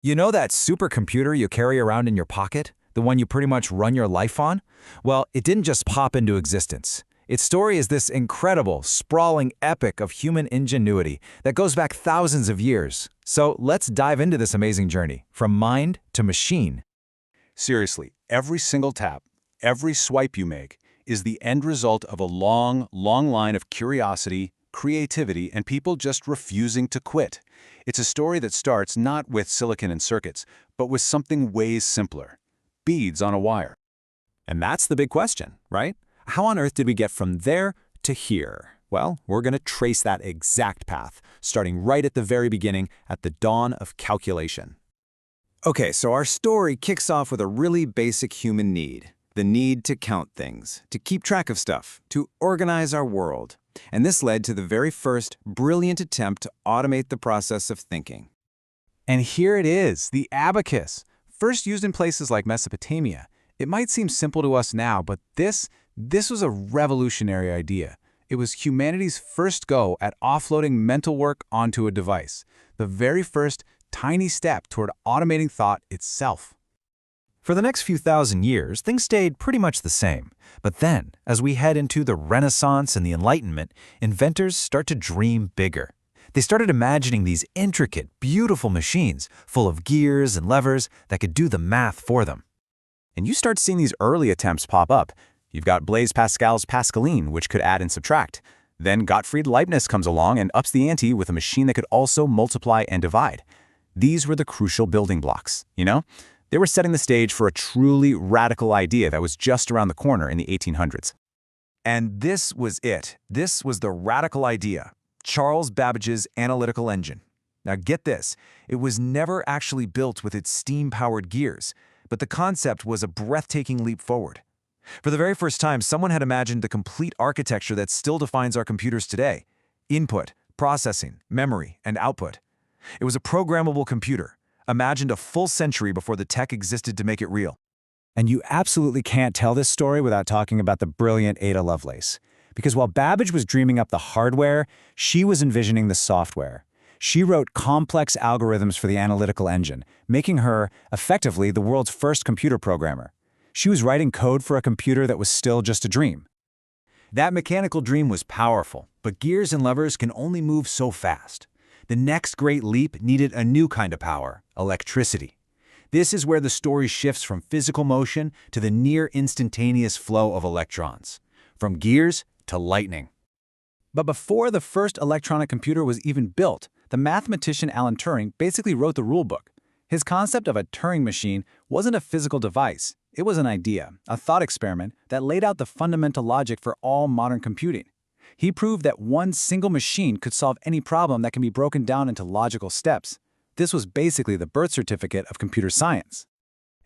You know that supercomputer you carry around in your pocket? The one you pretty much run your life on? Well, it didn't just pop into existence. Its story is this incredible, sprawling epic of human ingenuity that goes back thousands of years. So let's dive into this amazing journey, from mind to machine. Seriously, every single tap, every swipe you make is the end result of a long, long line of curiosity, creativity, and people just refusing to quit. It's a story that starts not with silicon and circuits, but with something way simpler: beads on a wire. And that's the big question, right? How on earth did we get from there to here? Well, we're going to trace that exact path, starting right at the very beginning, at the dawn of calculation. Okay, so our story kicks off with a really basic human need. The need to count things, to keep track of stuff, to organize our world. And this led to the very first brilliant attempt to automate the process of thinking. And here it is, the abacus. First used in places like Mesopotamia. It might seem simple to us now, but this was a revolutionary idea. It was humanity's first go at offloading mental work onto a device. The very first tiny step toward automating thought itself. For the next few thousand years, things stayed pretty much the same. But then, as we head into the Renaissance and the Enlightenment, inventors start to dream bigger. They started imagining these intricate, beautiful machines full of gears and levers that could do the math for them. And you start seeing these early attempts pop up. You've got Blaise Pascal's Pascaline, which could add and subtract. Then Gottfried Leibniz comes along and ups the ante with a machine that could also multiply and divide. These were the crucial building blocks, you know? They were setting the stage for a truly radical idea that was just around the corner in the 1800s. And this was it. This was the radical idea: Charles Babbage's analytical engine. Now get this, it was never actually built with its steam-powered gears, but the concept was a breathtaking leap forward. For the very first time, someone had imagined the complete architecture that still defines our computers today: input, processing, memory, and output. It was a programmable computer, imagined a full century before the tech existed to make it real. And you absolutely can't tell this story without talking about the brilliant Ada Lovelace. Because while Babbage was dreaming up the hardware, she was envisioning the software. She wrote complex algorithms for the analytical engine, making her, effectively, the world's first computer programmer. She was writing code for a computer that was still just a dream. That mechanical dream was powerful, but gears and levers can only move so fast. The next great leap needed a new kind of power: electricity. This is where the story shifts from physical motion to the near-instantaneous flow of electrons, from gears to lightning. But before the first electronic computer was even built, the mathematician Alan Turing basically wrote the rulebook. His concept of a Turing machine wasn't a physical device. It was an idea, a thought experiment that laid out the fundamental logic for all modern computing. He proved that one single machine could solve any problem that can be broken down into logical steps. This was basically the birth certificate of computer science.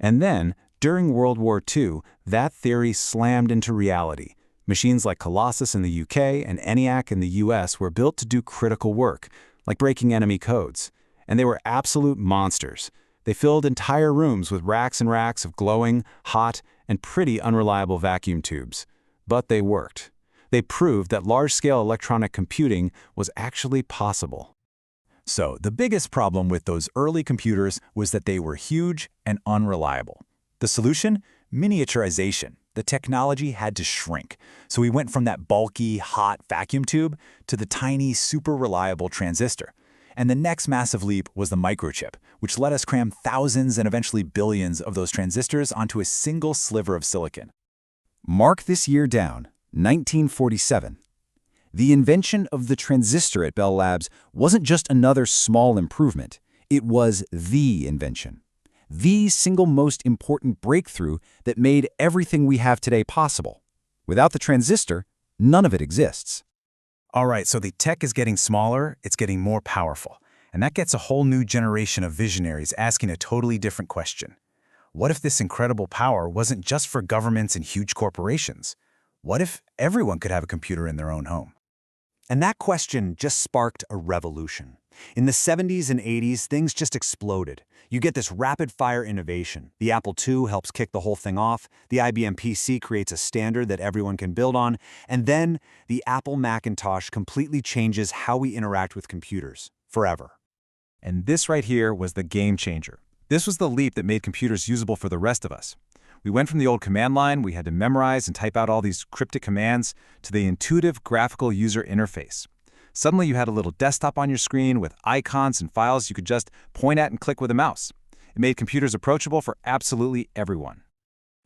And then, during World War II, that theory slammed into reality. Machines like Colossus in the UK and ENIAC in the US were built to do critical work, like breaking enemy codes. And they were absolute monsters. They filled entire rooms with racks and racks of glowing, hot, and pretty unreliable vacuum tubes. But they worked. They proved that large-scale electronic computing was actually possible. So, the biggest problem with those early computers was that they were huge and unreliable. The solution? Miniaturization. The technology had to shrink. So we went from that bulky, hot vacuum tube to the tiny, super reliable transistor. And the next massive leap was the microchip, which let us cram thousands and eventually billions of those transistors onto a single sliver of silicon. Mark this year down, 1947. The invention of the transistor at Bell Labs wasn't just another small improvement. It was the invention. The single most important breakthrough that made everything we have today possible. Without the transistor, none of it exists. All right, so the tech is getting smaller, it's getting more powerful. And that gets a whole new generation of visionaries asking a totally different question. What if this incredible power wasn't just for governments and huge corporations? What if everyone could have a computer in their own home? And that question just sparked a revolution. In the 70s and 80s, things just exploded. You get this rapid-fire innovation. The Apple II helps kick the whole thing off, the IBM PC creates a standard that everyone can build on, and then the Apple Macintosh completely changes how we interact with computers, forever. And this right here was the game changer. This was the leap that made computers usable for the rest of us. We went from the old command line we had to memorize and type out all these cryptic commands to the intuitive graphical user interface. Suddenly you had a little desktop on your screen with icons and files you could just point at and click with a mouse. It made computers approachable for absolutely everyone.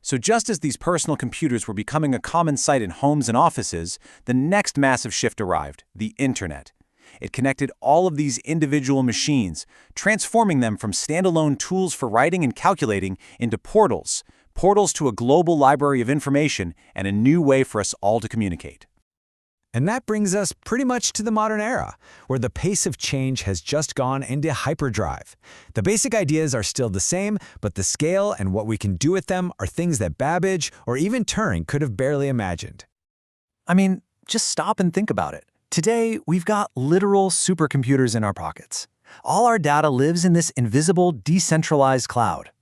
So just as these personal computers were becoming a common sight in homes and offices, the next massive shift arrived, the Internet. It connected all of these individual machines, transforming them from standalone tools for writing and calculating into portals to a global library of information and a new way for us all to communicate. And that brings us pretty much to the modern era, where the pace of change has just gone into hyperdrive. The basic ideas are still the same, but the scale and what we can do with them are things that Babbage or even Turing could have barely imagined. I mean, just stop and think about it. Today, we've got literal supercomputers in our pockets. All our data lives in this invisible, decentralized cloud.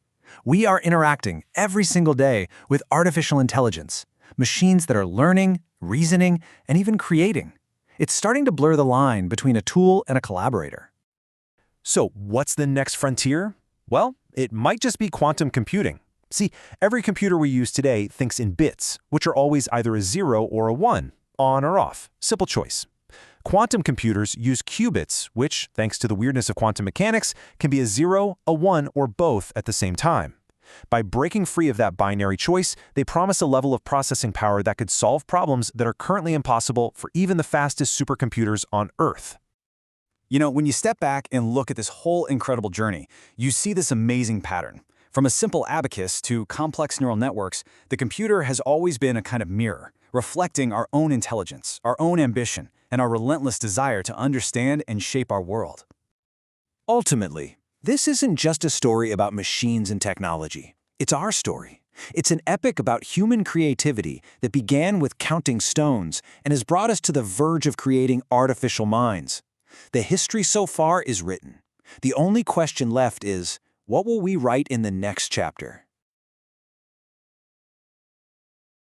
We are interacting every single day with artificial intelligence, machines that are learning, reasoning, and even creating. It's starting to blur the line between a tool and a collaborator. So what's the next frontier? Well, it might just be quantum computing. See, every computer we use today thinks in bits, which are always either a 0 or a 1, on or off. Simple choice. Quantum computers use qubits, which, thanks to the weirdness of quantum mechanics, can be a 0, a 1, or both at the same time. By breaking free of that binary choice, they promise a level of processing power that could solve problems that are currently impossible for even the fastest supercomputers on Earth. You know, when you step back and look at this whole incredible journey, you see this amazing pattern. From a simple abacus to complex neural networks, the computer has always been a kind of mirror, reflecting our own intelligence, our own ambition, and our relentless desire to understand and shape our world. Ultimately, this isn't just a story about machines and technology. It's our story. It's an epic about human creativity that began with counting stones and has brought us to the verge of creating artificial minds. The history so far is written. The only question left is, what will we write in the next chapter?